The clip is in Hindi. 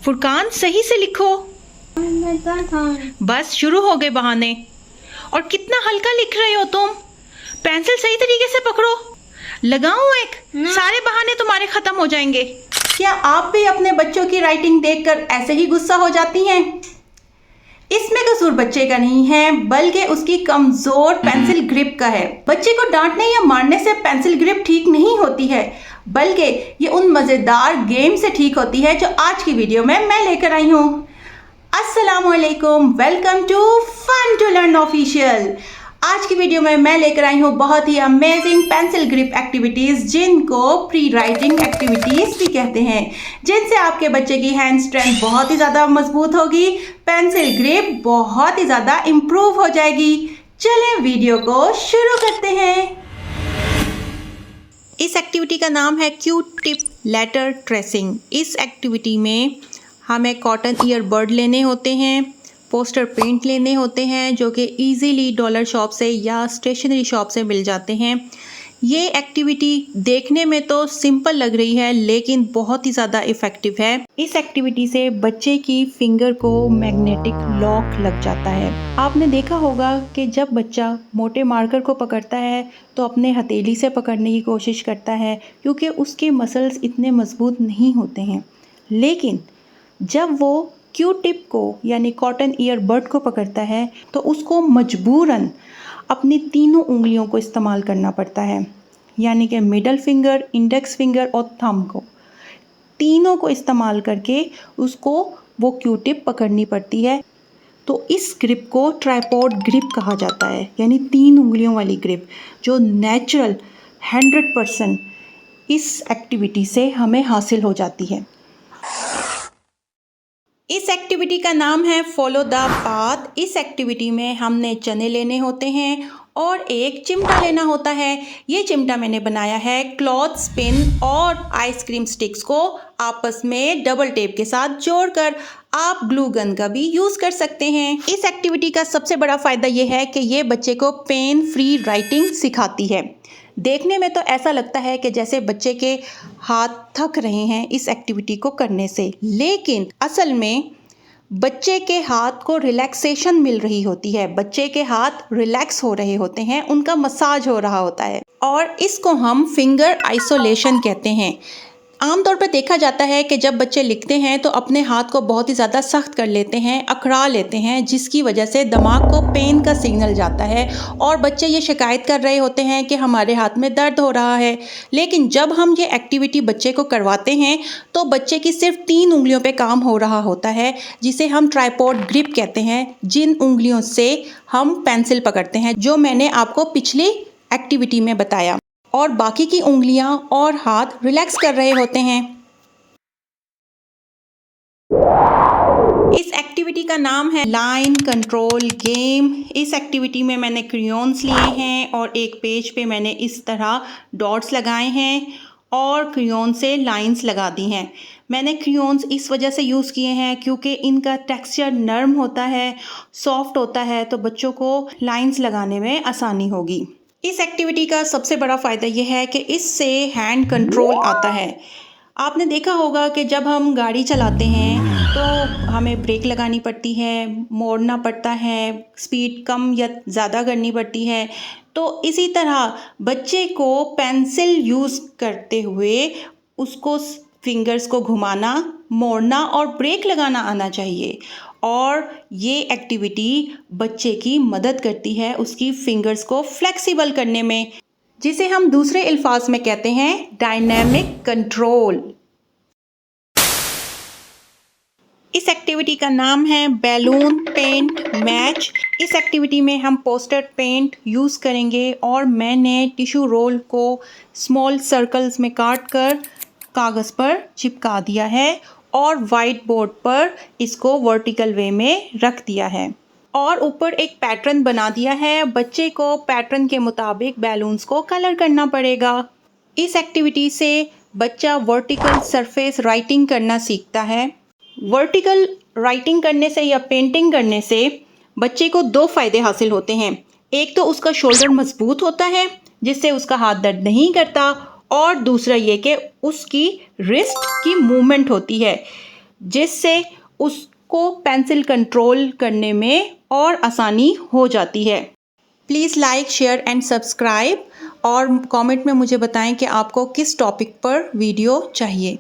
फुरकान सही से लिखो। बस शुरू हो गए बहाने। और कितना हल्का लिख रहे हो तुम। पेंसिल सही तरीके से पकड़ो। लगाऊं एक? सारे बहाने तुम्हारे खत्म हो जाएंगे। क्या आप भी अपने बच्चों की राइटिंग देखकर ऐसे ही गुस्सा हो जाती हैं? इसमें कसूर बच्चे का नहीं है, बल्कि उसकी कमजोर पेंसिल ग्रिप का है। बच्चे को डांटने या मारने से पेंसिल ग्रिप ठीक नहीं होती है, बल्कि ये उन मजेदार गेम से ठीक होती है जो आज की वीडियो में मैं लेकर आई हूँ। अस्सलामुअलैकुम, welcome to fun to learn official. आज की वीडियो में मैं लेकर आई हूँ बहुत ही अमेजिंग पेंसिल ग्रिप एक्टिविटीज, जिनको प्री राइटिंग एक्टिविटीज भी कहते हैं, जिनसे आपके बच्चे की हैंड स्ट्रेंथ बहुत ही ज़्यादा मजबूत होगी, पेंसिल ग्रिप बहुत ही ज़्यादा इम्प्रूव हो जाएगी। चलें वीडियो को शुरू करते हैं। इस एक्टिविटी का नाम है क्यूट टिप लेटर ट्रेसिंग। इस एक्टिविटी में हमें कॉटन ईयरबड लेने होते हैं, पोस्टर पेंट लेने होते हैं जो कि इजीली डॉलर शॉप से या स्टेशनरी शॉप से मिल जाते हैं। ये एक्टिविटी देखने में तो सिंपल लग रही है, लेकिन बहुत ही ज़्यादा इफ़ेक्टिव है। इस एक्टिविटी से बच्चे की फिंगर को मैग्नेटिक लॉक लग जाता है। आपने देखा होगा कि जब बच्चा मोटे मार्कर को पकड़ता है तो अपने हथेली से पकड़ने की कोशिश करता है, क्योंकि उसके मसल्स इतने मजबूत नहीं होते हैं। लेकिन जब वो क्यू टिप को यानी कॉटन ईयरबड को पकड़ता है तो उसको मजबूरन अपनी तीनों उंगलियों को इस्तेमाल करना पड़ता है, यानी कि मिडल फिंगर, इंडेक्स फिंगर और थंब को, तीनों को इस्तेमाल करके उसको वो क्यू टिप पकड़नी पड़ती है। तो इस ग्रिप को ट्राइपॉड ग्रिप कहा जाता है, यानी 3 उंगलियों वाली ग्रिप, जो नेचुरल 100% इस एक्टिविटी से हमें हासिल हो जाती है। इस एक्टिविटी का नाम है फॉलो द पाथ। इस एक्टिविटी में हमने चने लेने होते हैं और एक चिमटा लेना होता है। ये चिमटा मैंने बनाया है क्लॉथ स्पिन और आइसक्रीम स्टिक्स को आपस में डबल टेप के साथ जोड़कर। आप ग्लू गन का भी यूज़ कर सकते हैं। इस एक्टिविटी का सबसे बड़ा फ़ायदा ये है कि ये बच्चे को पेन फ्री राइटिंग सिखाती है। देखने में तो ऐसा लगता है कि जैसे बच्चे के हाथ थक रहे हैं इस एक्टिविटी को करने से, लेकिन असल में बच्चे के हाथ को रिलैक्सेशन मिल रही होती है। बच्चे के हाथ रिलैक्स हो रहे होते हैं, उनका मसाज हो रहा होता है, और इसको हम फिंगर आइसोलेशन कहते हैं। आमतौर पर देखा जाता है कि जब बच्चे लिखते हैं तो अपने हाथ को बहुत ही ज़्यादा सख्त कर लेते हैं, अकड़ा लेते हैं, जिसकी वजह से दिमाग को पेन का सिग्नल जाता है और बच्चे ये शिकायत कर रहे होते हैं कि हमारे हाथ में दर्द हो रहा है। लेकिन जब हम ये एक्टिविटी बच्चे को करवाते हैं तो बच्चे की सिर्फ 3 उंगलियों पे काम हो रहा होता है, जिसे हम ट्राइपॉड ग्रिप कहते हैं, जिन उंगलियों से हम पेंसिल पकड़ते हैं, जो मैंने आपको पिछली एक्टिविटी में बताया, और बाकी की उंगलियां और हाथ रिलैक्स कर रहे होते हैं। इस एक्टिविटी का नाम है लाइन कंट्रोल गेम। इस एक्टिविटी में मैंने क्रेयॉन्स लिए हैं और एक पेज पे मैंने इस तरह डॉट्स लगाए हैं और क्रेयॉन से लाइंस लगा दी हैं। मैंने क्रेयॉन्स इस वजह से यूज़ किए हैं क्योंकि इनका टेक्सचर नरम होता है, सॉफ्ट होता है, तो बच्चों को लाइंस लगाने में आसानी होगी। इस एक्टिविटी का सबसे बड़ा फ़ायदा यह है कि इससे हैंड कंट्रोल आता है। आपने देखा होगा कि जब हम गाड़ी चलाते हैं तो हमें ब्रेक लगानी पड़ती है, मोड़ना पड़ता है, स्पीड कम या ज़्यादा करनी पड़ती है। तो इसी तरह बच्चे को पेंसिल यूज़ करते हुए उसको फिंगर्स को घुमाना, मोड़ना और ब्रेक लगाना आना चाहिए। और ये एक्टिविटी बच्चे की मदद करती है उसकी फिंगर्स को फ्लेक्सिबल करने में, जिसे हम दूसरे अल्फाज में कहते हैं डायनेमिक कंट्रोल। इस एक्टिविटी का नाम है बैलून पेंट मैच। इस एक्टिविटी में हम पोस्टर पेंट यूज़ करेंगे और मैंने टिश्यू रोल को स्मॉल सर्कल्स में काट कर कागज़ पर चिपका दिया है और वाइट बोर्ड पर इसको वर्टिकल वे में रख दिया है और ऊपर एक पैटर्न बना दिया है। बच्चे को पैटर्न के मुताबिक बैलून्स को कलर करना पड़ेगा। इस एक्टिविटी से बच्चा वर्टिकल सरफेस राइटिंग करना सीखता है। वर्टिकल राइटिंग करने से या पेंटिंग करने से बच्चे को 2 फ़ायदे हासिल होते हैं। एक तो उसका शोल्डर मजबूत होता है जिससे उसका हाथ दर्द नहीं करता, और दूसरा ये कि उसकी रिस्ट की मूवमेंट होती है जिससे उसको पेंसिल कंट्रोल करने में और आसानी हो जाती है। Please like, share and subscribe और कमेंट में मुझे बताएं कि आपको किस टॉपिक पर वीडियो चाहिए।